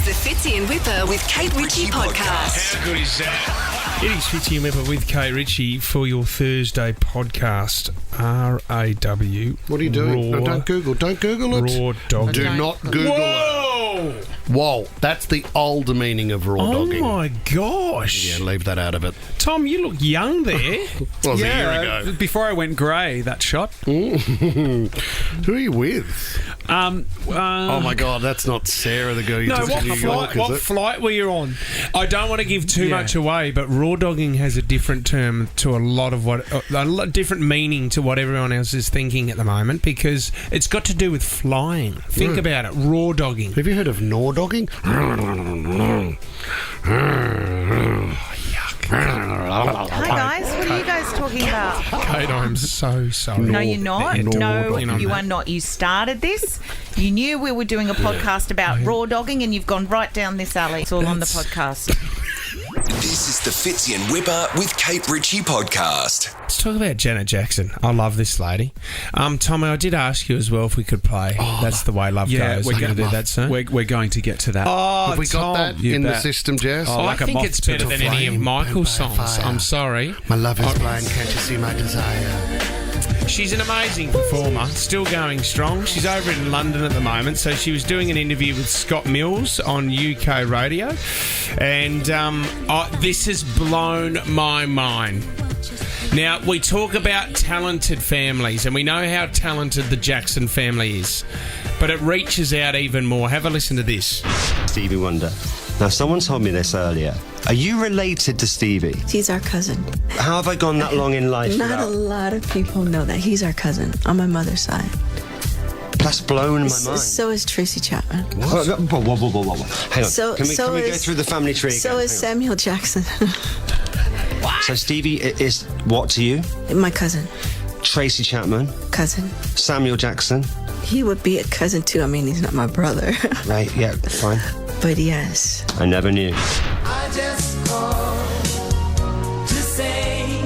the Fitzy and Wippa with Kate Ritchie podcast. How good is that? It is Fitzy and Wippa with Kate Ritchie for your Thursday podcast. RAW. What are you doing? No, don't Google. Don't Google it. Rawdogging. Do not Google it. Whoa, that's the older meaning of rawdogging. Oh my gosh. Yeah, leave that out of it. Tom, you look young there. Was a year ago. Before I went grey, that shot. Who are you with? Oh my God, that's not Sarah, the girl you took to New York, what is it? flight were you on? I don't want to give too much away, but rawdogging has a different term to a lot of different meaning to what everyone else is thinking at the moment, because it's got to do with flying. Think about it, rawdogging. Have you heard of gnaw-dogging? Hi guys, what are you guys talking about? Kate, I'm so sorry. No, you're not. No, Gnaw-dogging. you are not. You started this. You knew we were doing a podcast about raw dogging, and you've gone right down this alley. It's all on the podcast. This is the Fitzy and Wippa with Kate Ritchie podcast. Let's talk about Janet Jackson. I love this lady. Tommy, I did ask you as well if we could play That's the Way Love Goes. We're going to do that soon. We're going to get to that. Oh, Have we got that in the system, Jess? I think it's better than any of Michael's songs. I'm sorry. My love is blind, can't you see my desire? She's an amazing performer, still going strong. She's over in London at the moment, so she was doing an interview with Scott Mills on UK radio, and this has blown my mind. Now, we talk about talented families, and we know how talented the Jackson family is, but it reaches out even more. Have a listen to this. Stevie Wonder. Now, someone told me this earlier. Are you related to Stevie? He's our cousin. How have I gone that long in life? Not a lot of people know that. He's our cousin on my mother's side. That's blown my mind. So is Tracy Chapman. Whoa. Hang on. Can we go through the family tree again? So is Samuel Jackson. So Stevie is what to you? My cousin. Tracy Chapman. Cousin. Samuel Jackson. He would be a cousin too. I mean, he's not my brother. Right, yeah, fine. But yes. I never knew. I just called to say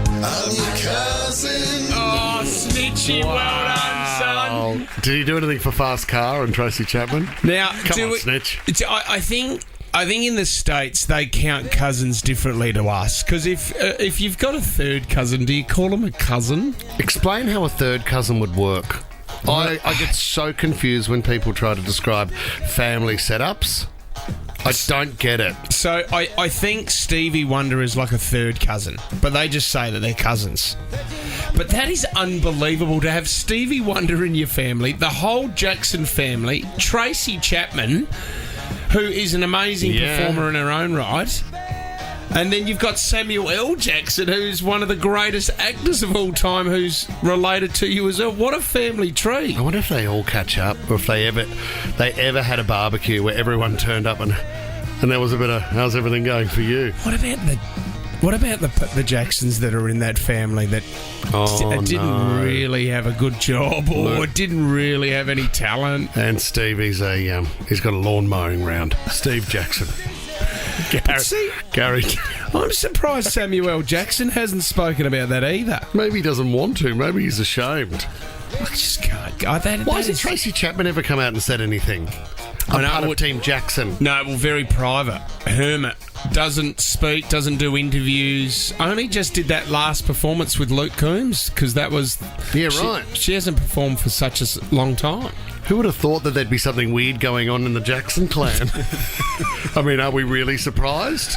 I'm your cousin. Oh, Snitchy, well done, son. Did he do anything for Fast Car and Tracy Chapman? Now, Come on, Snitch. I think in the States they count cousins differently to us, because if you've got a third cousin, do you call them a cousin? Explain how a third cousin would work. I get so confused when people try to describe family setups. I don't get it. So I think Stevie Wonder is like a third cousin, but they just say that they're cousins. But that is unbelievable to have Stevie Wonder in your family, the whole Jackson family, Tracy Chapman, who is an amazing performer in her own right. And then you've got Samuel L. Jackson, who's one of the greatest actors of all time, who's related to you as well. What a family tree. I wonder if they all catch up, or if they ever had a barbecue where everyone turned up and there was a bit of, how's everything going for you? What about the Jacksons that are in that family that didn't really have a good job or didn't really have any talent? And Stevie's he's got a lawn mowing round. Steve Jackson. Gary. I'm surprised Samuel L. Jackson hasn't spoken about that either. Maybe he doesn't want to. Maybe he's ashamed. I just can't. Why hasn't Tracy Chapman ever come out and said anything? I'm part of Team Jackson. No, well, very private. Hermit. Doesn't speak, doesn't do interviews. Only just did that last performance with Luke Combs, because that was... Yeah, right. She hasn't performed for such a long time. Who would have thought that there'd be something weird going on in the Jackson clan? I mean, are we really surprised?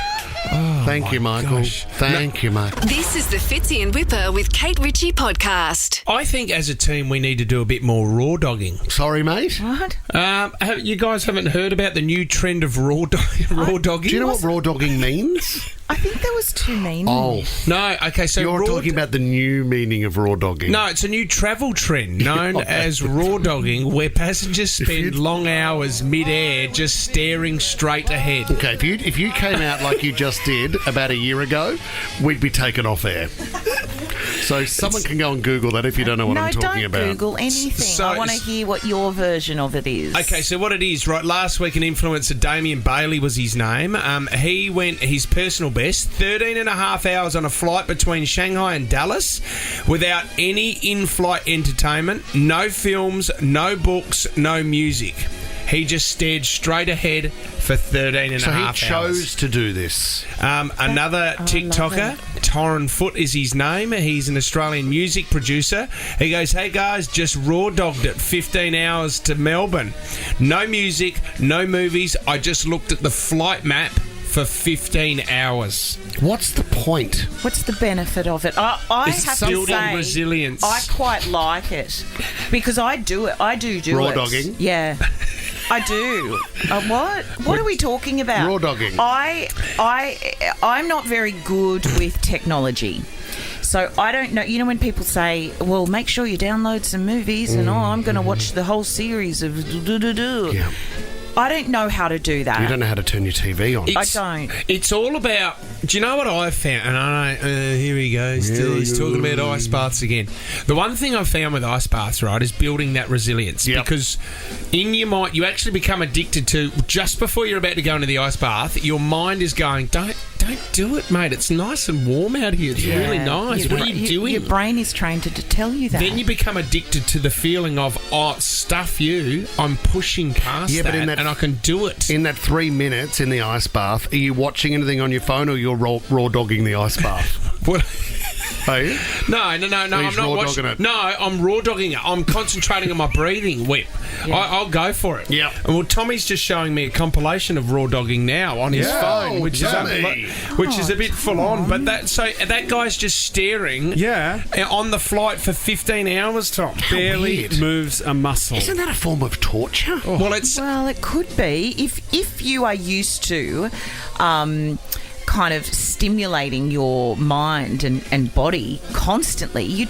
Thank you, Michael. Gosh. Thank you, Michael. This is the Fitzy and Wippa with Kate Ritchie podcast. I think as a team we need to do a bit more rawdogging. Sorry, mate? What? You guys haven't heard about the new trend of rawdogging? Do you know what rawdogging means? I think there was two meanings. Oh. No, okay, so... You're talking about the new meaning of rawdogging. No, it's a new travel trend known as rawdogging, where passengers spend long hours mid-air just staring straight ahead. Okay, if you came out like you just did about a year ago, we'd be taken off air. So someone can go and Google that if you don't know what I'm talking about. No, don't Google anything. I want to hear what your version of it is. Okay, so what it is, right, last week an influencer, Damien Bailey was his name, he went his personal best, 13 and a half hours on a flight between Shanghai and Dallas without any in-flight entertainment, no films, no books, no music. He just stared straight ahead for 13 and So a he half chose hours. to do this. Another TikToker, Torrin Foot is his name. He's an Australian music producer. He goes, hey guys, just raw dogged it 15 hours to Melbourne. No music, no movies. I just looked at the flight map for 15 hours. What's the point? What's the benefit of it? I It's have to building say, resilience. I quite like it because I do it. I do Raw it. dogging? Yeah, I do. What? What are we talking about? Raw dogging. I'm not very good with technology. So I don't know. You know when people say, "Well, make sure you download some movies," and I'm going to watch the whole series of Yeah. I don't know how to do that. You don't know how to turn your TV on. I don't. It's all about. Do you know what I've found? And I know, here he goes. He's talking about ice baths again. The one thing I've found with ice baths, right, is building that resilience. Yep. Because in your mind, you actually become addicted to, just before you're about to go into the ice bath, your mind is going, don't do it, mate. It's nice and warm out here. It's really nice. What are you doing? Your brain is trained to tell you that. Then you become addicted to the feeling of, stuff you, I'm pushing past Yeah, but in that- and I can do it. In that 3 minutes in the ice bath, are you watching anything on your phone or you're raw dogging the ice bath? What? Are you? No, I'm not raw watching dogging it? No, I'm raw dogging it. I'm concentrating on my breathing, Whip. Yeah. I'll go for it. Yeah. And well, Tommy's just showing me a compilation of raw dogging now on his phone, which Tommy. is a bit full on. But that guy's just staring. Yeah. On the flight for 15 hours, Tom. Barely weird. moves a muscle. Isn't that a form of torture? Well, it's Well, it could be if you are used to kind of stimulating your mind and body constantly, you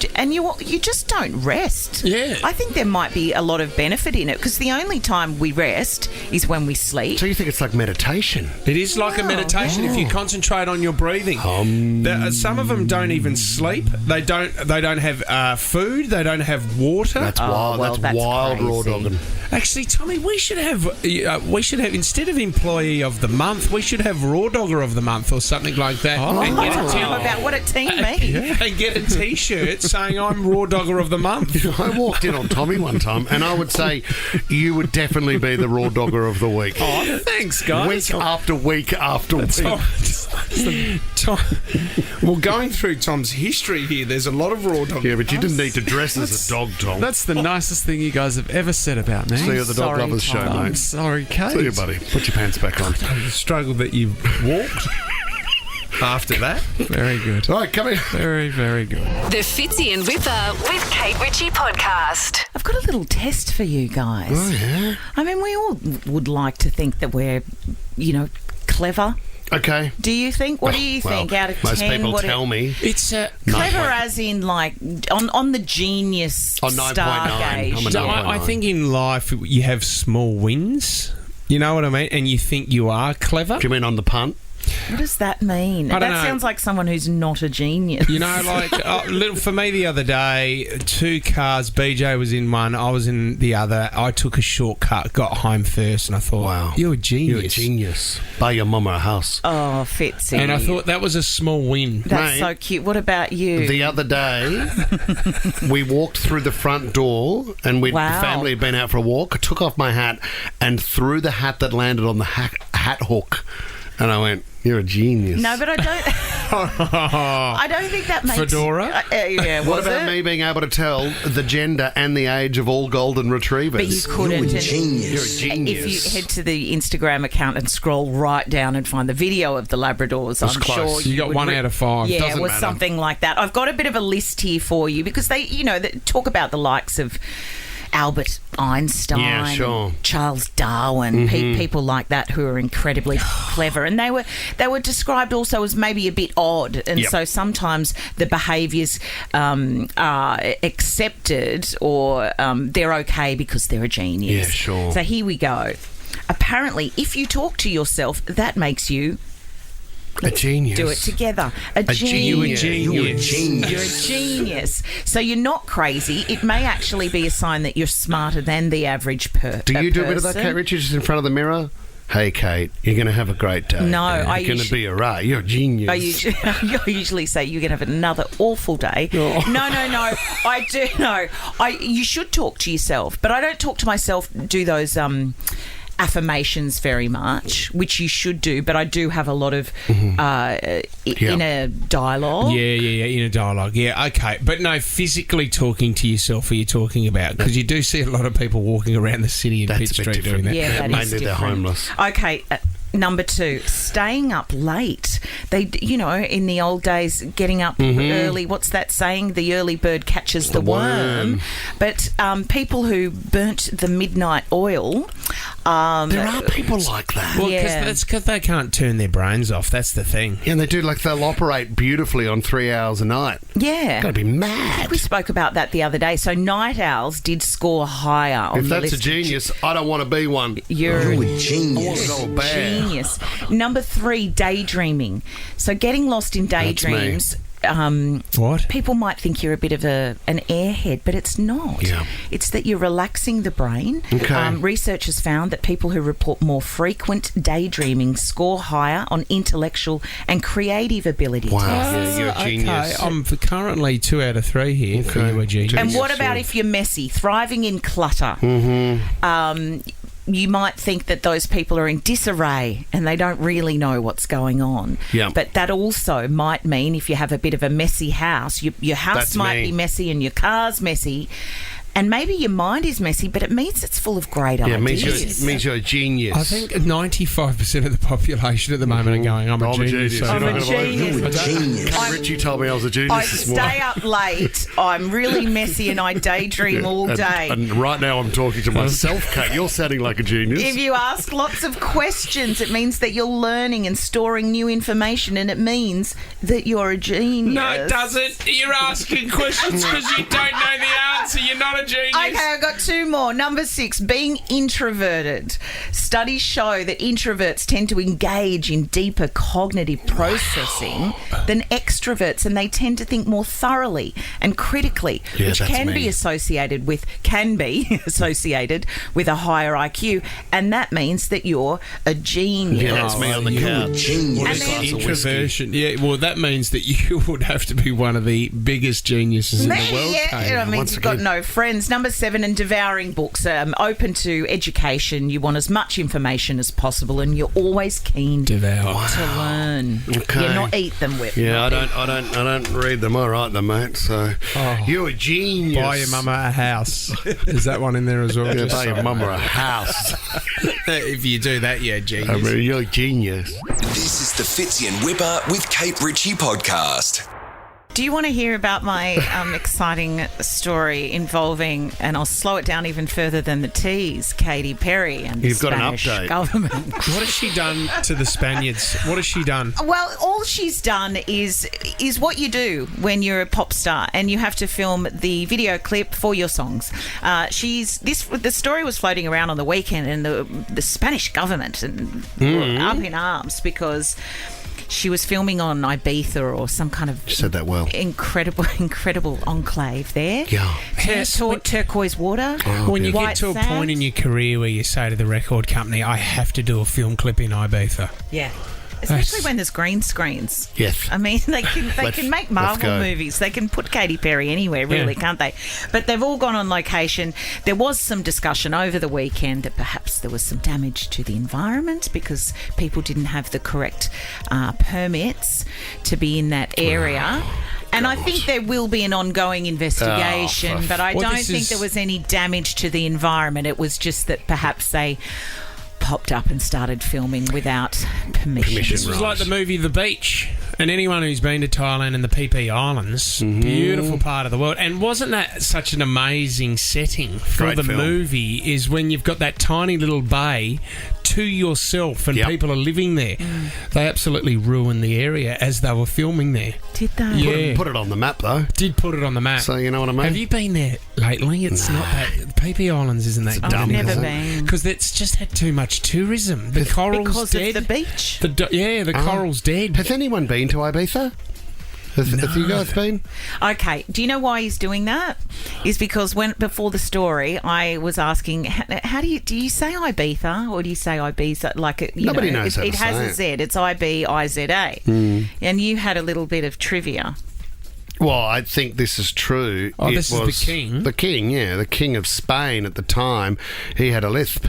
just don't rest. Yeah. I think there might be a lot of benefit in it because the only time we rest is when we sleep. So you think it's like meditation? It is like a meditation if you concentrate on your breathing. Some of them don't even sleep. They don't have food. They don't have water. That's wild. well, that's wild crazy. raw dogging. Actually, Tommy, we should have instead of employee of the month, we should have raw dogger of the month or something like that. And I don't know about what a team means. and get a T-shirt saying I'm raw dogger of the month. I walked in on Tommy one time and I would say you would definitely be the raw dogger of the week. Oh, thanks, guys. Week after week after week. Well, going through Tom's history here, there's a lot of raw dogging. Yeah, but you didn't need to dress as a dog, Tom. That's the nicest thing you guys have ever said about me. See you at the Dog Sorry, Lovers show, Tom. I'm mate. sorry, Kate. See you, buddy. Put your pants back on. The struggle that you walked after that. Very good. All right, come here. Very, very good. The Fitzy and Wippa with Kate Ritchie podcast. I've got a little test for you guys. Oh, yeah? I mean, we all would like to think that we're, clever. Okay. Do you think? What do you think? Out of 10, most people what tell me. It's clever as in like on the genius On 9.9. star gauge. I'm a So 9.9. I think in life you have small wins. You know what I mean? And you think you are clever. Do you mean on the punt? What does that mean? I don't That know. sounds like someone who's not a genius. You know, like for me the other day, 2 cars. BJ was in one, I was in the other. I took a shortcut, got home first, and I thought, Wow. you're a genius. You're a genius. Buy your mama a house. Oh, Fitzy. And I thought that was a small win. That's Mate, so cute. What about you? The other day, we walked through the front door and the Wow. family had been out for a walk. I took off my hat and threw the hat that landed on the hat hook. And I went, you're a genius. No, but I don't. I don't think that makes Fedora? Yeah. What was about it? me being able to tell the gender and the age of all golden retrievers? But you couldn't. You're a and genius. If you head to the Instagram account and scroll right down and find the video of the Labradors, I'm close. sure You got 1 out of 5. Yeah, Doesn't it was matter. something like that. I've got a bit of a list here for you because they talk about the likes of Albert Einstein, Yeah, sure. and Charles Darwin, people like that who are incredibly clever, and they were described also as maybe a bit odd, and Yep. so sometimes the behaviours are accepted or they're okay because they're a genius. Yeah, sure. So here we go. Apparently, if you talk to yourself, that makes you A genius. do it together. A genius. genius. You're a genius. You're a genius. So you're not crazy. It may actually be a sign that you're smarter than the average person. Do you do a bit of that, Kate Ritchie, just in front of the mirror? hey, Kate, you're going to have a great day. No, You're going to be a ray. You're a genius. I usually say you're going to have another awful day. No. I do know. You should talk to yourself, but I don't talk to myself, do those affirmations very much, which you should do, but I do have a lot of inner dialogue. Yeah, inner dialogue. Yeah, okay. But no, physically talking to yourself are you talking about? Because you do see a lot of people walking around the city in Pitt Street doing that. Yeah, that is mainly they're homeless. Okay, number 2, staying up late. They, in the old days, getting up early. What's that saying? The early bird catches the worm. But people who burnt the midnight oil. There are people like that. Well, that's because they can't turn their brains off. That's the thing. Yeah, and they do, they'll operate beautifully on 3 hours a night. Yeah. Got to be mad. We spoke about that the other day. So night owls did score higher on If the that's list. a genius, I don't want to be one. You're a genius. I want to go bad. Genius. Number 3, daydreaming. So getting lost in daydreams. What? People might think you're a bit of an airhead, but it's not. Yeah. It's that you're relaxing the brain. Okay. Research has found that people who report more frequent daydreaming score higher on intellectual and creative ability Wow. tests. Yeah, you're a genius. Okay, I'm currently 2 out of 3 here for you, a genius. And what about if you're messy, thriving in clutter? You might think that those people are in disarray and they don't really know what's going on. Yeah. But that also might mean if you have a bit of a messy house, your house That's might me. be messy and your car's messy. And maybe your mind is messy, but it means it's full of great Yeah, ideas. means you're a genius. I think 95% of the population at the moment are going, I'm a genius. So I'm you're a not gonna believe genius. me. You're a genius. Richie told me I was a genius I this morning. stay up late, I'm really messy and I daydream all day. And right now I'm talking to myself, Kate. You're sounding like a genius. If you ask lots of questions, it means that you're learning and storing new information, and it means that you're a genius. No, it doesn't. You're asking questions because you don't know the answer. You're not a genius. Okay, I've got 2 more. Number 6, being introverted. Studies show that introverts tend to engage in deeper cognitive processing than extroverts, and they tend to think more thoroughly and critically, Yeah, which that's can be me. associated with a higher IQ, and that means that you're a genius. Yeah, that's me on the couch. Genius. What And a then- glass of whiskey. Introversion. Yeah, well, that means that you would have to be one of the biggest geniuses in the world, Yeah, Kate. it means Once you've got again. no friends. Number 7, and devouring books. Open to education. You want as much information as possible, and you're always keen Devour. to learn. Okay. Yeah, not eat them, Whip. Yeah, I don't read them. All right, then, mate. So you're a genius. Buy your mama a house. Is that one in there as well? Yeah, Just buy your so- mum a house. If you do that, you're a genius. I mean, you're a genius. This is the Fitzy and Wippa with Kate Ritchie podcast. Do you want to hear about my exciting story involving, and I'll slow it down even further than the tease, Katy Perry and the You've got an Spanish update. government? What has she done to the Spaniards? What has she done? Well, all she's done is what you do when you're a pop star and you have to film the video clip for your songs. The story was floating around on the weekend, and the Spanish government were up in arms because she was filming on Ibiza or some kind of You said that well. incredible enclave there. Yeah. Turquoise water. When you white get to a sand. point in your career where you say to the record company, I have to do a film clip in Ibiza. Yeah. Especially when there's green screens. Yes. I mean, they can make Marvel go. movies. They can put Katy Perry anywhere, really, can't they? But they've all gone on location. There was some discussion over the weekend that perhaps there was some damage to the environment because people didn't have the correct permits to be in that area. And I think there will be an ongoing investigation, but I Well, don't this think is- there was any damage to the environment. It was just that perhaps they popped up and started filming without permission. This was like the movie The Beach. And anyone who's been to Thailand and the PP Islands, beautiful part of the world. And wasn't that such an amazing setting for Great the film. movie, is when you've got that tiny little bay to yourself and Yep. people are living there. They absolutely ruined the area as they were filming there. Did they? Yeah. Put it on the map, though. Did put it on the map. So you know what I mean? Have you been there lately? It's not that. PP Islands isn't that good. I've dumb, never isn't it? been. Because it's just had too much tourism. The coral's Because dead. of the beach. The coral's dead. Has anyone been to Ibiza? Have you guys been? Okay. Do you know why he's doing that? Is because before the story, I was asking, how do you say Ibiza or do you say Ibiza? Like Nobody knows how to it has say a Z. It's IBIZA. And you had a little bit of trivia. Well, I think this is true. Oh, It this is was the king? The king, yeah. The king of Spain at the time. He had a lisp.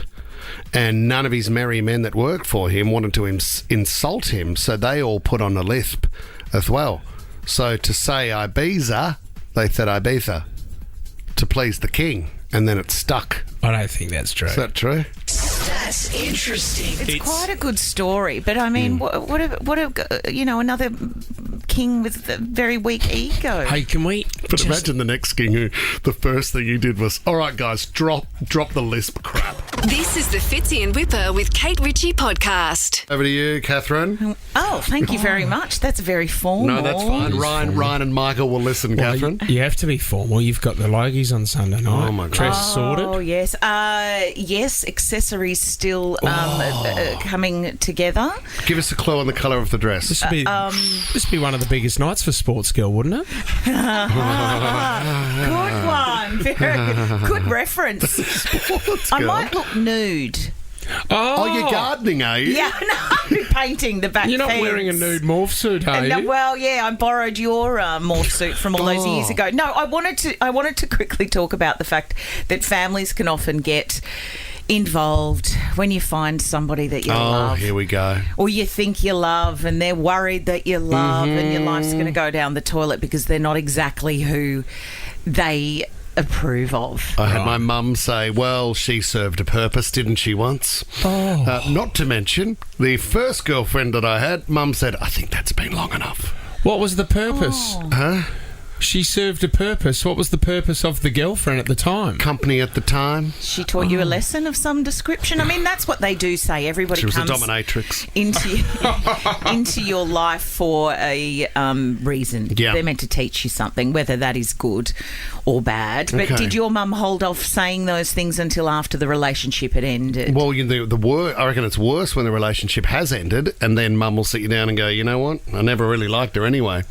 And none of his merry men that worked for him wanted to insult him, so they all put on a lisp as well. So to say Ibiza, they said Ibiza to please the king, and then it stuck. I don't think that's true. Is that true? That's interesting. It's quite a good story, but I mean, what another king with a very weak ego. Hey, can we... But imagine the next king who the first thing he did was, all right, guys, drop the lisp crap. This is the Fitzy and Wippa with Kate Ritchie podcast. Over to you, Catherine. Oh, thank you very much. That's very formal. No, that's fine. Ryan and Michael will listen, Catherine. You have to be formal. You've got the Logies on Sunday night. Oh, my God. Dress sorted. Oh, yes. Yes, accessories still coming together. Give us a clue on the colour of the dress. This would be one of the biggest nights for sports girl, wouldn't it? Good one. Very good reference. I might look nude. Oh, you're gardening, are you? Yeah, no, I'm painting the back You're not fence. wearing a nude morph suit, are you? Well, yeah, I borrowed your morph suit from all those years ago. No, I wanted to quickly talk about the fact that families can often get involved when you find somebody that you love. Oh, here we go. Or you think you love and they're worried that you love and your life's going to go down the toilet because they're not exactly who they approve of. I had my mum say, well, she served a purpose, didn't she, once? Oh. Not to mention, the first girlfriend that I had, mum said, I think that's been long enough. What was the purpose? Huh? She served a purpose. What was the purpose of the girlfriend at the time? Company at the time. She taught you a lesson of some description. I mean, that's what they do say. Everybody She was comes a dominatrix. into your life for a reason. Yeah. They're meant to teach you something, whether that is good or bad. But Okay. did your mum hold off saying those things until after the relationship had ended? Well, I reckon it's worse when the relationship has ended and then mum will sit you down and go, you know what? I never really liked her anyway.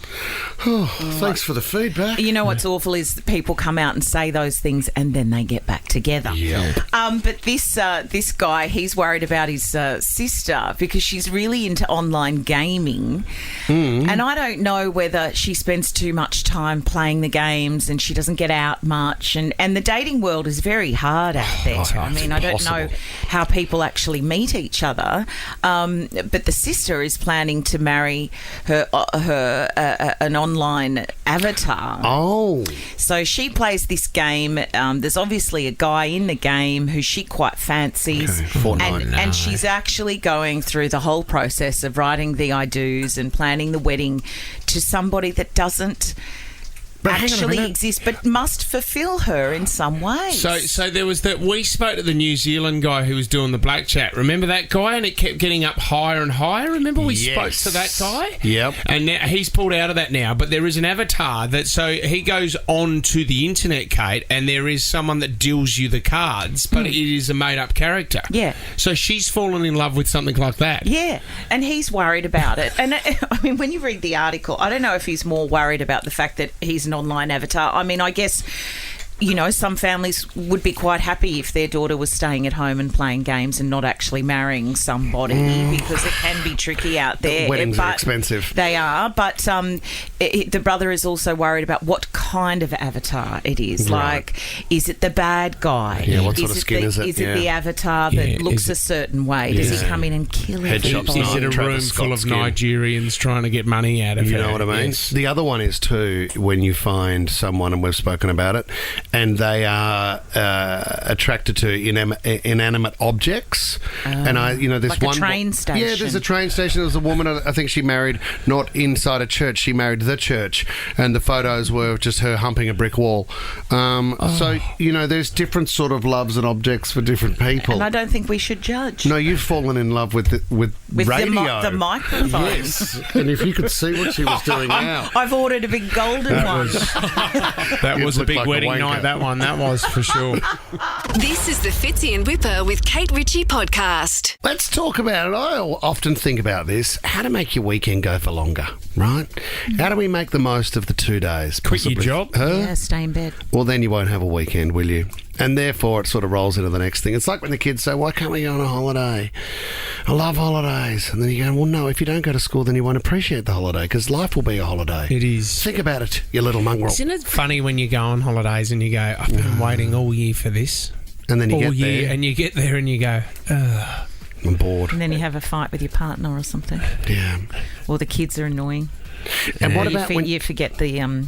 Oh, thanks for the feedback. You know what's awful is that people come out and say those things and then they get back together. Yep. But this guy, he's worried about his sister because she's really into online gaming. And I don't know whether she spends too much time playing the games and she doesn't get out much. And the dating world is very hard out there. I mean, I don't know how people actually meet each other. But the sister is planning to marry her an online avatar. Oh. So she plays this game. There's obviously a guy in the game who she quite fancies. Okay, 499. And she's actually going through the whole process of writing the I do's and planning the wedding to somebody that doesn't actually exist but must fulfill her in some way. So there was that. We spoke to the New Zealand guy who was doing the black chat. Remember that guy? And it kept getting up higher and higher. Remember we spoke to that guy? Yep. And now he's pulled out of that now. But there is an avatar that. So he goes on to the internet, Kate, and there is someone that deals you the cards, but it is a made-up character. Yeah. So she's fallen in love with something like that. Yeah, and he's worried about it. And I mean, when you read the article, I don't know if he's more worried about the fact that he's an online avatar. I mean, I guess, you know, some families would be quite happy if their daughter was staying at home and playing games and not actually marrying somebody because it can be tricky out there. Weddings are expensive. They are, but the brother is also worried about what kind of avatar it is. Right. Like, is it the bad guy? Yeah, what sort of skin is it? Is it the avatar that looks a certain way? Does he come in and kill Headshots everybody? Is it a Travis room Scott full of skin. Nigerians trying to get money out of her? You know what I mean? Yes. The other one is too, when you find someone, and we've spoken about it, and they are attracted to inanimate objects. And there's like a one train station. Yeah, there's a train station. There's a woman, I think she married not inside a church, she married the church, and the photos were just her humping a brick wall. So there's different sort of loves and objects for different people. And I don't think we should judge. No, you've fallen in love with radio. The microphone. Yes, and if you could see what she was doing now. I've ordered a big golden one. That You was a look big like a wedding wanker. night, that one. That was for sure. This is the Fitzy and Wippa with Kate Ritchie podcast. Let's talk about it. I often think about this. How to make your weekend go for longer, right? How do we make the most of the 2 days? Quit your possibly? job? Yeah, stay in bed. Well, then you won't have a weekend, will you? And therefore, it sort of rolls into the next thing. It's like when the kids say, why can't we go on a holiday? I love holidays. And then you go, well, no, if you don't go to school, then you won't appreciate the holiday because life will be a holiday. It is. Think about it, you little mongrel. Isn't it funny when you go on holidays and you go, I've been waiting all year for this? And then you all get year, there. and you get there and you go, ugh. I'm bored. And then you have a fight with your partner or something. Yeah. Or the kids are annoying. And what You about for- when you forget the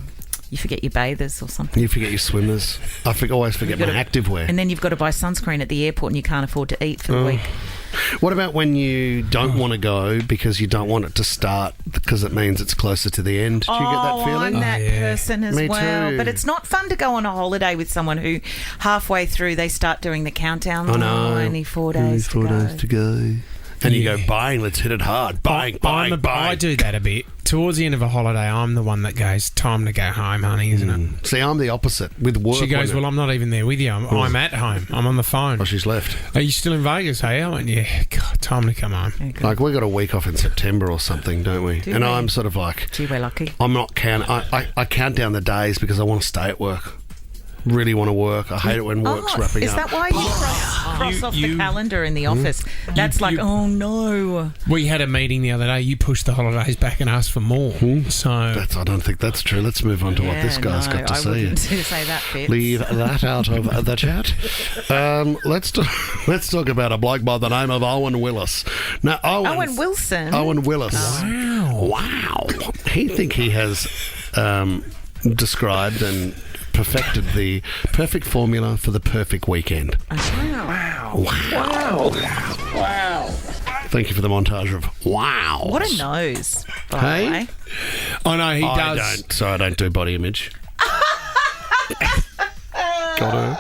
you forget your bathers or something. you forget your swimmers? I always forget my activewear. And then you've got to buy sunscreen at the airport and you can't afford to eat for the week. What about when you don't want to go because you don't want it to start because it means it's closer to the end? Do you get that feeling? I'm that person as Me well. too. But it's not fun to go on a holiday with someone who halfway through they start doing the countdown. I know. Only 4 days to go. And you go, bang, let's hit it hard. Bang, bang, bang. I do that a bit. Towards the end of a holiday, I'm the one that goes, time to go home, honey, isn't it? See, I'm the opposite with work. She goes, when well, I'm not even there with you. I'm at home. I'm on the phone. Oh, she's left. Are you still in Vegas, hey? I went, yeah, God, time to come home. Like, we got a week off in September or something, don't we? Do and we? I'm sort of like, Gee, we're lucky. I'm not count. I count down the days because I want to stay at work. Really want to work. I hate it when work's wrapping is up. that why you cross off the calendar in the office? That's like, you- oh no. We had a meeting the other day. You pushed the holidays back and asked for more. So I don't think that's true. Let's move on to what this guy's got to I say. wouldn't say that, Fitz. Leave that out of the chat. Let's talk about a bloke by the name of Owen Willis. Now, Owen Wilson. Owen Willis. Wow. He think he has described and perfected the perfect formula for the perfect weekend. Wow. Thank you for the montage of wow. What a nose, by Hey? the way. I know he I does. don't. Sorry, I don't do body image. Got her.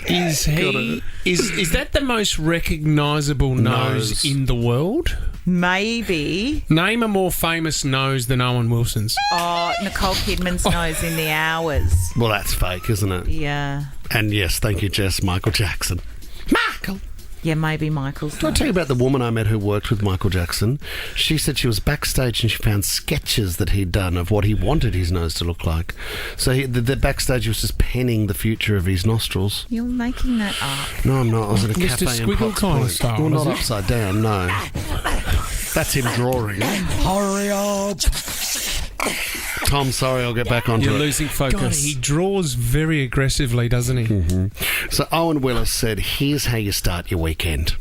Is he? Is that the most recognisable nose in the world? Maybe. Name a more famous nose than Owen Wilson's. Oh, Nicole Kidman's nose in The Hours. Well, that's fake, isn't it? Yeah. And yes, thank you, Jess. Michael Jackson. Michael. Yeah, maybe Michael's Did I tell you about the woman I met who worked with Michael Jackson? She said she was backstage and she found sketches that he'd done of what he wanted his nose to look like. So the backstage was just penning the future of his nostrils. You're making that up. No, I'm not. I was at a Mr. cafe in Squiggle Potts kind of Point. style, Well, not is it? upside down, no. That's him drawing. Hurry up. Tom, sorry, I'll get back onto You're it. losing focus. God, he draws very aggressively, doesn't he? So Owen Willis said, here's how you start your weekend.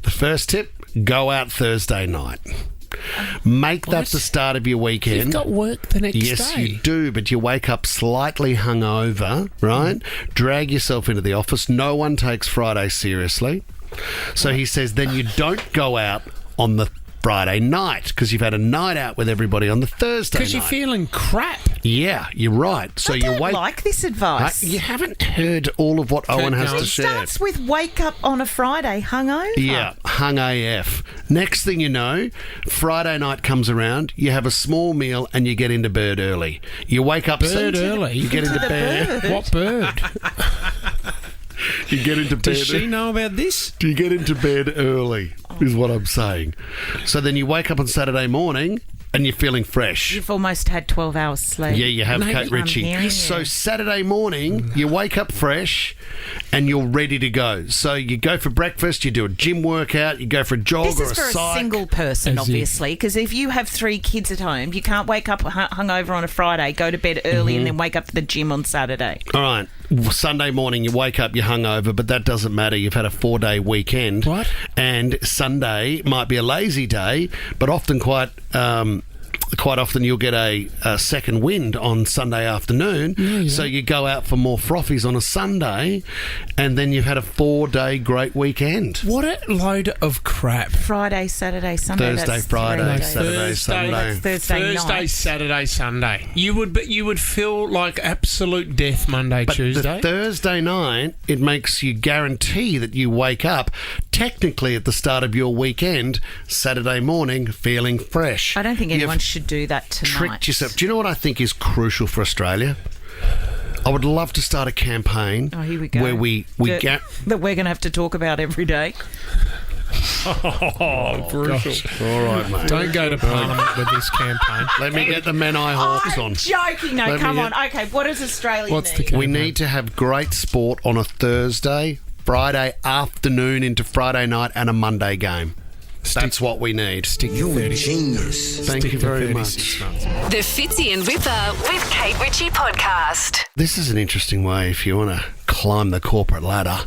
The first tip, go out Thursday night. Make that the start of your weekend. You've got work the next Yes, day. you do, but you wake up slightly hungover, right? Drag yourself into the office. No one takes Friday seriously. So he says then you don't go out on the Friday night because you've had a night out with everybody on the Thursday night. Because you're feeling crap. Yeah, you're right. So I you don't wake. like this advice. You haven't heard all of what Owen has going. to It share. starts with wake up on a Friday hungover. Yeah, hung AF. Next thing you know, Friday night comes around, you have a small meal and you get into bed early. You wake up Bird early? You get into bed. What bird? You get into bed. Does she know about this? Do you get into bed early? Is what I'm saying. So then you wake up on Saturday morning and you're feeling fresh. You've almost had 12 hours sleep. Yeah, you have, Maybe Kate I'm Ritchie. hearing you. So Saturday morning, you wake up fresh and you're ready to go. So you go for breakfast, you do a gym workout, you go for a jog This or is a for a cycle. single person, As if- obviously, because if you have 3 kids at home, you can't wake up hungover on a Friday, go to bed early, and then wake up for the gym on Saturday. All right. Sunday morning, you wake up, you're hungover, but that doesn't matter. You've had a 4-day weekend. What? And Sunday might be a lazy day, but often quite often you'll get a second wind on Sunday afternoon. So you go out for more frothies on a Sunday, and then you've had a 4-day great weekend. What a load of crap. Friday, Saturday, Sunday. Thursday, that's Friday, 3 days. Saturday, Sunday. That's Thursday night. Saturday, Sunday. You would feel like absolute death Monday, But Tuesday. the Thursday night, it makes you guarantee that you wake up technically at the start of your weekend, Saturday morning, feeling fresh. I don't think You've anyone should do that tonight. tricked yourself. Do you know what I think is crucial for Australia? I would love to start a campaign here we go. where we get... that we're going to have to talk about every day. Oh, brutal. All right, mate. Don't go to Parliament with this campaign. Let me get the Menai Hawks on. I'm joking. No, Let come me on. Okay, what does Australia What's the need? campaign? We need to have great sport on a Thursday, Friday afternoon into Friday night, and a Monday game. That's what we need. You're a genius. Thank you very much. The Fitzy and Wippa with Kate Ritchie podcast. This is an interesting way if you want to climb the corporate ladder.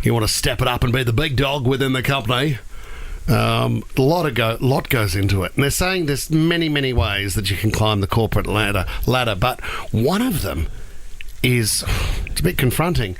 You want to step it up and be the big dog within the company. Lot goes into it. And they're saying there's many, many ways that you can climb the corporate ladder, but one of them is, it's a bit confronting,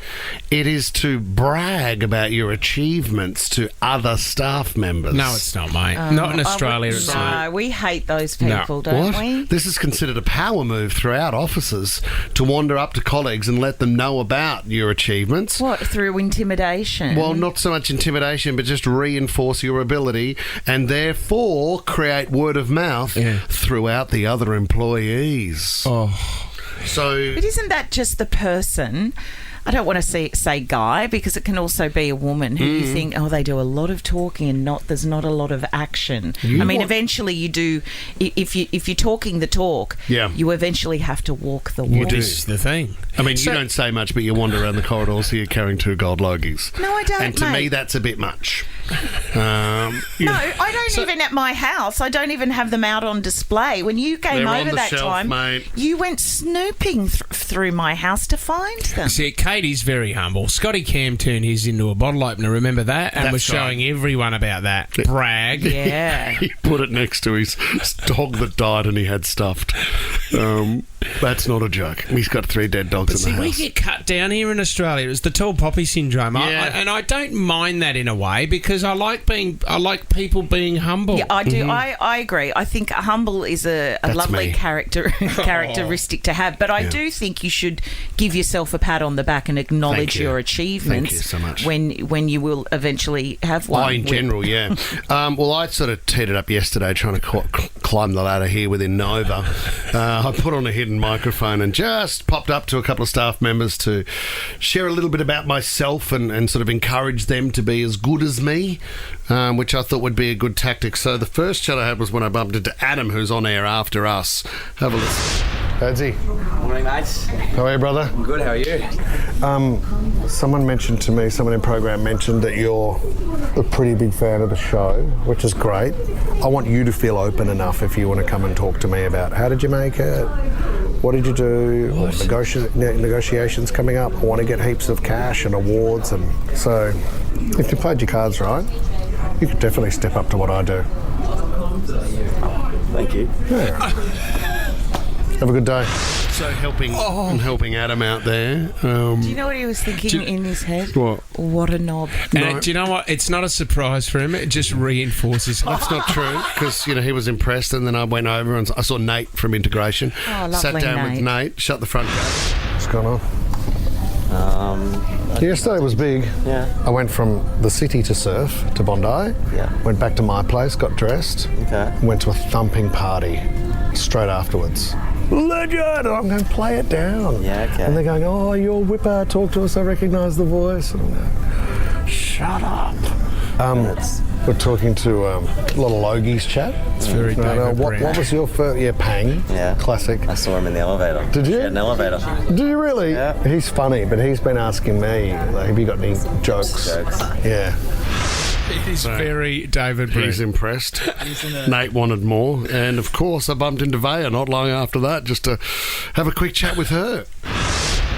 it is to brag about your achievements to other staff members. No, it's not, mate. Not in Australia. It's not. No, we hate those people, don't What? we? This is considered a power move throughout offices to wander up to colleagues and let them know about your achievements. What, through intimidation? Well, not so much intimidation, but just reinforce your ability and therefore create word of mouth throughout the other employees. Oh. So, But isn't that just the person? I don't want to say guy, because it can also be a woman who you think, they do a lot of talking and there's not a lot of action. Eventually you do. If you're talking the talk, you eventually have to walk the walk. This is the thing. I mean, you don't say much, but you wander around the corridors here carrying 2 gold logies. No, I don't, And to mate. me, that's a bit much. No, I don't even at my house. I don't even have them out on display. When you came They're on over the that shelf, time, mate. you went snooping through my house to find them. See, Katie's very humble. Scotty Cam turned his into a bottle opener, remember that? And That's was showing everyone about that. Brag. Yeah. He put it next to his dog that died and he had stuffed. That's not a joke. He's got 3 dead dogs in See, the we house. get cut down here in Australia. It's the tall poppy syndrome. And I don't mind that in a way, because I like people being humble. Yeah, I do. I agree. I think humble is a lovely me. characteristic to have. But I do think you should give yourself a pat on the back and acknowledge Thank you. your achievements. Thank you so much. When you will eventually have one. Oh, in general, yeah. Well, I sort of teed it up yesterday trying to climb the ladder here within Nova. I put on a hidden microphone and just popped up to a couple of staff members to share a little bit about myself and sort of encourage them to be as good as me, which I thought would be a good tactic. So the first chat I had was when I bumped into Adam, who's on air after us. Have a listen. Padsy. Morning, mates. How are you, brother? I'm good, how are you? Someone mentioned to me, someone in program mentioned that you're a pretty big fan of the show, which is great. I want you to feel open enough if you want to come and talk to me about how did you make it, what did you do, negotiations coming up. I want to get heaps of cash and awards, and so if you played your cards right, you could definitely step up to what I do. Thank you. Yeah. Have a good day. So helping Adam out there. Do you know what he was thinking in his head? What a knob. And do you know what? It's not a surprise for him. It just reinforces. That's not true, because he was impressed, and then I went over and I saw Nate from Integration. Oh, Sat lovely down with Nate. Nate, shut the front gate. What's going on? Yesterday was big. Yeah. I went from the city to surf to Bondi. Yeah. Went back to my place, got dressed. Okay. Went to a thumping party straight afterwards. Legend! And I'm going, play it down. Yeah, okay. And they're going, oh, you're Wippa, talk to us, I recognise the voice. And I'm going, shut up. We're talking to a lot of Logies chat. It's very David Brown. What was your first... Yeah, Pang. Yeah. Classic. I saw him in the elevator. Did you? Yeah, an elevator. Do you really? Yeah. He's funny, but he's been asking me, like, have you got any jokes? Yeah. He's very David Brown. He's impressed. Nate wanted more. And, of course, I bumped into Vaya not long after that just to have a quick chat with her.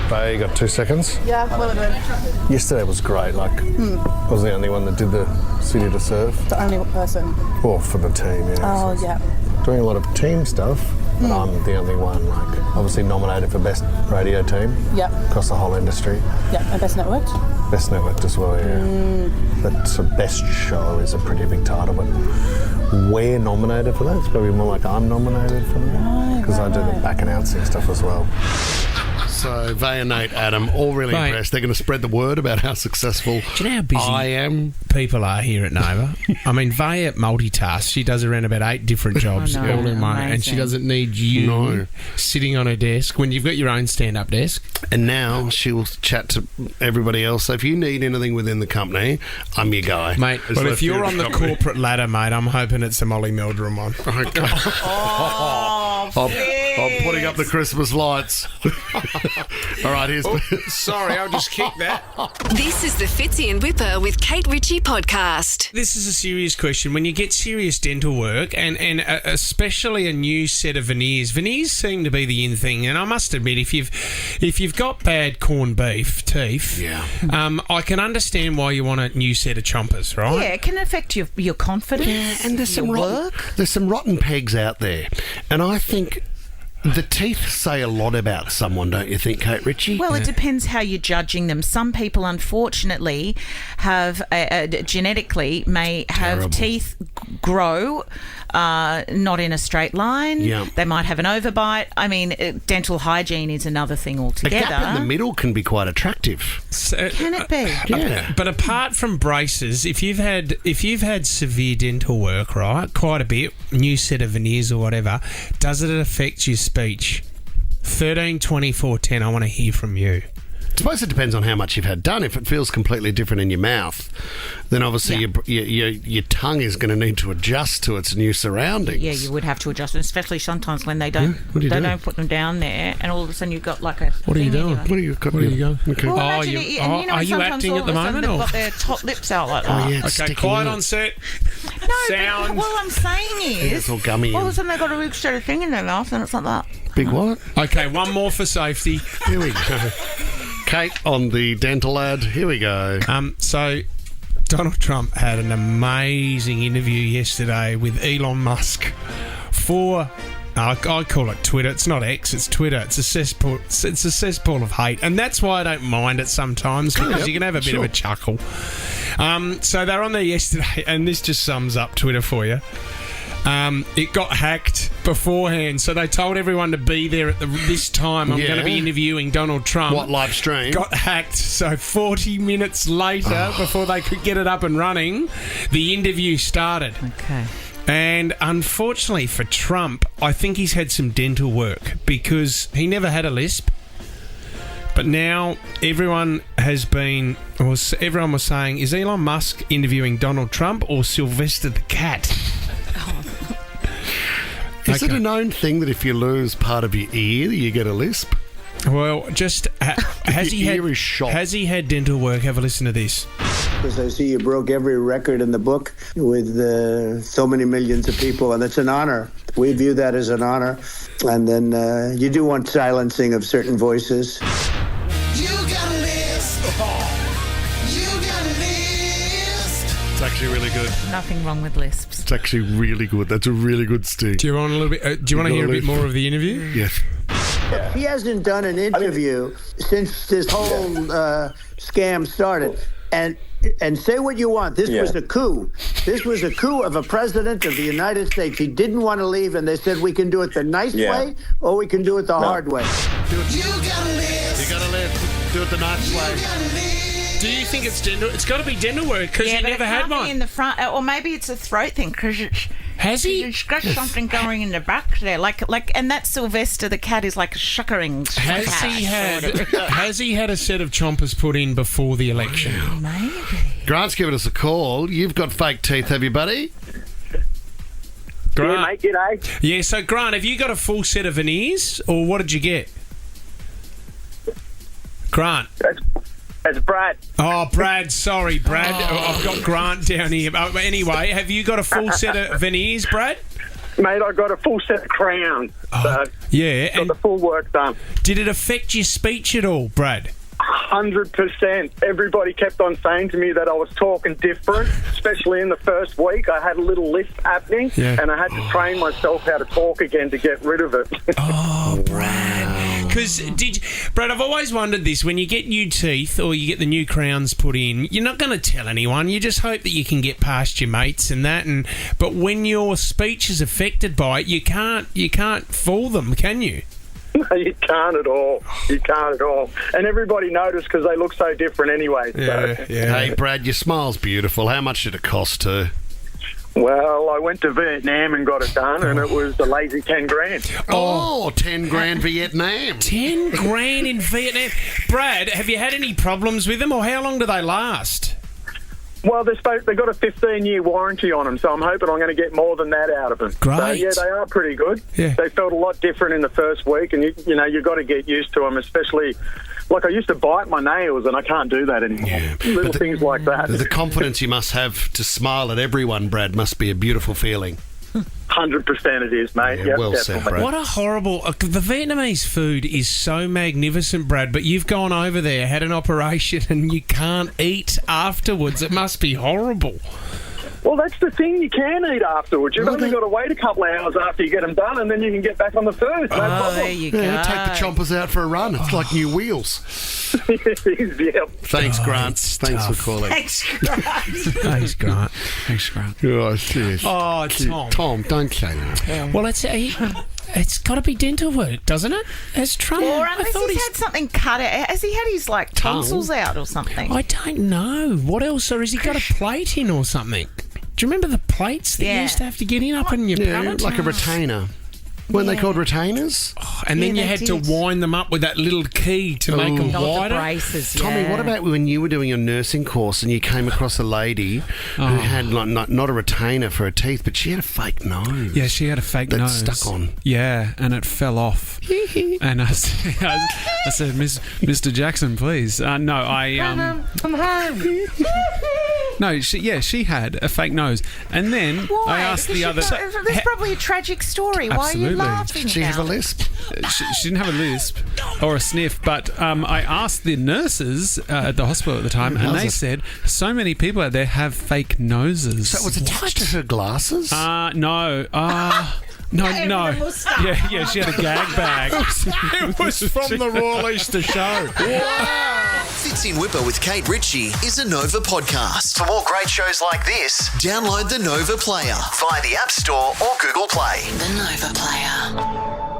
Vaya, you got 2 seconds? Yeah, what are we doing? Yesterday was great. I was the only one that did the city to surf. The only person. Well, for the team, yeah. Oh, So yeah. doing a lot of team stuff, but I'm the only one, obviously nominated for Best Radio Team Yep. across the whole industry. Yeah, and best networked. Best Networked as well, yeah. But so Best Show is a pretty big title, but we're nominated for that. It's probably more like I'm nominated for that, because I do the back announcing stuff as well. So, Vay and Nate, Adam, all really Mate. impressed. They're going to spread the word about how successful Do you know how busy I am. people are here at Nova? I mean, Vaya multitasks. She does around about 8 different jobs I know, all in one, and she amazing. doesn't need you No. sitting on her desk when you've got your own stand-up desk. And now she'll chat to everybody else. So if you need anything within the company, I'm your guy. Mate, It's well, left if you're you on the company. corporate ladder, mate, I'm hoping it's a Molly Meldrum one. I'm putting up the Christmas lights. All right, here's... Sorry, I'll just kick that. This is the Fitzy and Wippa with Kate Ritchie podcast. This is a serious question. When you get serious dental work, and especially a new set of veneers seem to be the in thing. And I must admit, if you've got bad corned beef teeth, Yeah. I can understand why you want a new set of chompers, right? Yeah, it can affect your confidence. Yeah, and there's some your rotten pegs out there. And I think the teeth say a lot about someone, don't you think, Kate Ritchie? Well, it depends how you're judging them. Some people, unfortunately, have genetically may have Terrible. teeth grow not in a straight line. Yeah. They might have an overbite. I mean, dental hygiene is another thing a altogether. gap in the middle can be quite attractive. Can it be? Yeah. But apart from braces, if you've had severe dental work, right, quite a bit, new set of veneers or whatever, does it affect your speech? 13 24 10. I want to hear from you. I suppose it depends on how much you've had done. If it feels completely different in your mouth, then obviously your tongue is going to need to adjust to its new surroundings. Yeah, you would have to adjust, especially sometimes when they don't What do you do? don't put them down there, and all of a sudden you've got like a. What are you thing doing? anyway. What are you got? Where are you going? Okay. Well, Oh, imagine you- it, and oh, are you sometimes acting all at of the a sudden moment, They've or- got their top lips out like that. Oh, yeah, it's Okay, sticking quiet out. on set. No, Sound. but what I'm saying is, it's all gummy all of a and- sudden they've got a big sort of thing in their mouth, and it's like that. Big what? Okay, one more for safety. Here we go. Kate on the dental ad. Here we go. So Donald Trump had an amazing interview yesterday with Elon Musk for I call it Twitter. It's not X, it's Twitter. It's a cesspool. It's a cesspool of hate, and that's why I don't mind it sometimes, because you can have a bit of a chuckle. So they're on there yesterday, and this just sums up Twitter for you. It got hacked beforehand, so they told everyone to be there at this time. I'm going to be interviewing Donald Trump. What, live stream? Got hacked, so 40 minutes later, before they could get it up and running, the interview started. Okay. And unfortunately for Trump, I think he's had some dental work, because he never had a lisp. But now everyone was saying, is Elon Musk interviewing Donald Trump or Sylvester the cat? Is it Okay. a known thing that if you lose part of your ear, you get a lisp? Well, just has he ear is shot. has he had dental work? Have a listen to this. Because I see you broke every record in the book with so many millions of people, and it's an honor. We view that as an honor. And then you do want silencing of certain voices. You got a list. You got a list. It's actually really good. Nothing wrong with lisps. It's actually really good. That's a really good stick. Do you want a little bit? Do you want to hear a bit more of the interview? Yes. He hasn't done an interview since this whole scam started. And say what you want. This was a coup. This was a coup of a president of the United States. He didn't want to leave, and they said we can do it the nice way or we can do it the hard way. You got a list. You gotta live. Do it the nice way. Do you think it's dental? It's got to be dental work, because you but never it had can't be one. in the front, or maybe it's a throat thing, because Has he? It's got something going in the back there, like, and that Sylvester the cat is like a shuckering. Has he had a set of chompers put in before the election? Maybe. Grant's giving us a call. You've got fake teeth, have you, buddy? Grant. Yeah, mate, g'day. Yeah, so Grant, have you got a full set of veneers, or what did you get? Grant. That's Brad. Oh, Brad, sorry, Brad. I've got Grant down here. Anyway, have you got a full set of veneers, Brad? Mate, I got a full set of crowns. So Yeah, got and the full work done. did it affect your speech at all, Brad? 100%. Everybody kept on saying to me that I was talking different, especially in the first week. I had a little lisp happening, and I had to train myself how to talk again to get rid of it. Oh, Brad. Because, Brad, I've always wondered this. When you get new teeth or you get the new crowns put in, you're not going to tell anyone. You just hope that you can get past your mates and that. But when your speech is affected by it, you can't fool them, can you? No, you can't at all. You can't at all. And everybody noticed because they look so different anyway. So. Hey, Brad, your smile's beautiful. How much did it cost to? Well, I went to Vietnam and got it done, and it was a lazy 10 grand. Oh, 10 grand Vietnam. 10 grand in Vietnam. Brad, have you had any problems with them, or how long do they last? Well, they've got a 15-year warranty on them, so I'm hoping I'm going to get more than that out of them. Great. So, yeah, they are pretty good. Yeah. They felt a lot different in the first week, and you've got to get used to them, especially... Like, I used to bite my nails, and I can't do that anymore. Yeah. Little things like that. The confidence you must have to smile at everyone, Brad, must be a beautiful feeling. 100% it is, mate. Yeah, Yep, well definitely. said, Brad. What a horrible... the Vietnamese food is so magnificent, Brad, but you've gone over there, had an operation, and you can't eat afterwards. It must be horrible. Well, that's the thing. You can eat afterwards. You've only got to wait a couple of hours after you get them done, and then you can get back on the food. No problem. There you go. Yeah, take the chompers out for a run. It's like new wheels. Yep. Thanks, Grant. Thanks for calling. Thanks, Grant. Thanks, Grant. Thanks, Grant. Oh, yes. Oh, Tom. Tom, don't say that. Well, it's got to be dental work, doesn't it? As Trump. Or unless he's had something cut out. Has he had his, tonsils out or something? I don't know. What else? Or has he got a plate in or something? Do you remember the plates that you used to have to get in up in your palate? Like a retainer. Weren't they called retainers? Oh, and then you had to wind them up with that little key to make them wider. The braces, Tommy, what about when you were doing your nursing course and you came across a lady who had not a retainer for her teeth, but she had a fake nose? Yeah, she had a fake nose. That stuck on. Yeah, and it fell off. And I said, Mr. Jackson, please. Come home. No, she had a fake nose. And then Why? I asked the other... There's probably a tragic story. Why are you laughing? Did she have a lisp? She didn't have a lisp or a sniff, but I asked the nurses at the hospital at the time, and they said so many people out there have fake noses. So it was attached to her glasses? No. No. Yeah, she had a gag bag. It was from the Royal Easter Show. Wow! Fitzy and Wippa with Kate Ritchie is a Nova podcast. For more great shows like this, download the Nova Player via the App Store or Google Play. The Nova Player.